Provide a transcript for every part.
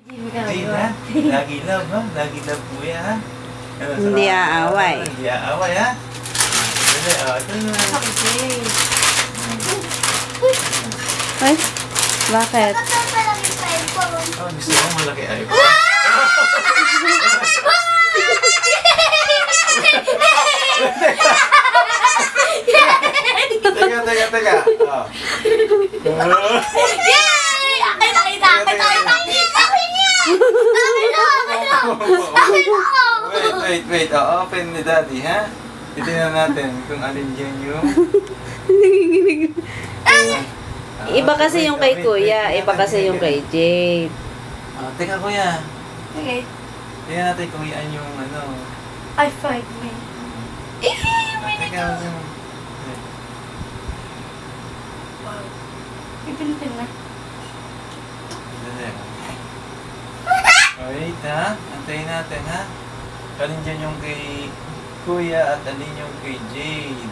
Jade ha? Lagi love ha? Lagi love kuya ha? Hindi aaway. Hindi aaway ha? Dali, ito na. Ay, bakit? Oh, gusto mo malaki iPhone? Teka. Oh. Yay! Wait. Open ni Daddy, ha? Titignan natin kung alin dyan yung... Iba kasi yung kay Kuya, iba kasi yung kay Jade. Teka Kuya, Okay. tingnan natin kung yan yung ano... I fight me. Teka, Wow. Pipilitin na. Wait ha, antayin natin ha. Alin dyan yung kay Kuya at alin yung kay Jade.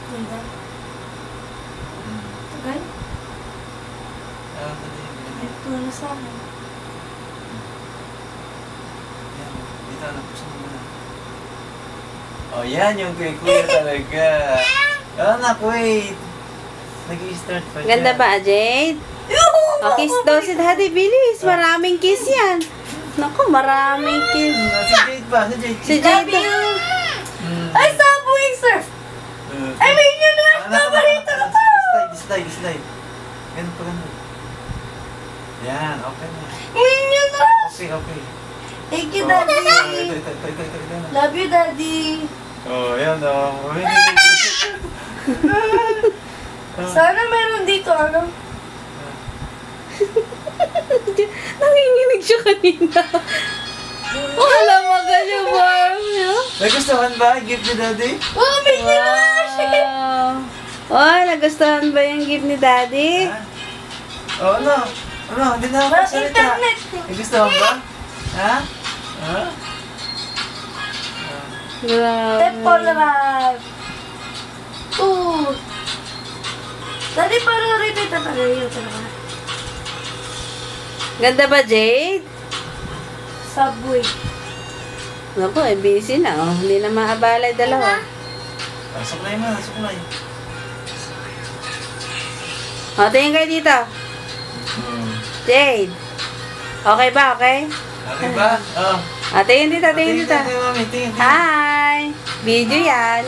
Ganda. Tagal? Ito na sa akin. Dito, napusan mo muna. Oh, yan yung kay Kuya talaga. Anak, wait. Nag-i-start pa Ganda ba, Jade? Kiss daw si Daddy, bilis. Maraming kiss yan. Naku, maraming kiss. Si Jade ba? Si Jade. Ay, Subway Surf! I mean, yun na! Paborito ko to! Slide. Ganun pa ganun. Yan, okay na. Yun na! Okay. Thank you, Daddy! Ito. Love you, Daddy! Oh, yan o. Sana meron dito, ano? Nanginginig siya kanina. Wala magalyo ba? Nagustuhan ba? Gift ni Daddy? Oh, may nilash! Oh, nagustuhan ba yung gift ni Daddy? Oh, ano? Hindi na ako salita. Internet! Nagustuhan ba? Ha? Grabe. Temple Rap! Ooh! Daddy, parang rito itatagayo talaga. Ganda ba, Jade? Subway. Naku, busy na. Oh. Hindi na maabalay dalawa. Suklay mo, suklay. O, tingin kayo dito. Jade. Okay ba, okay? Okay ba? Oh. Tingin dito, tingin dito. Tingin, Mami, tingin. Hi! Video yan.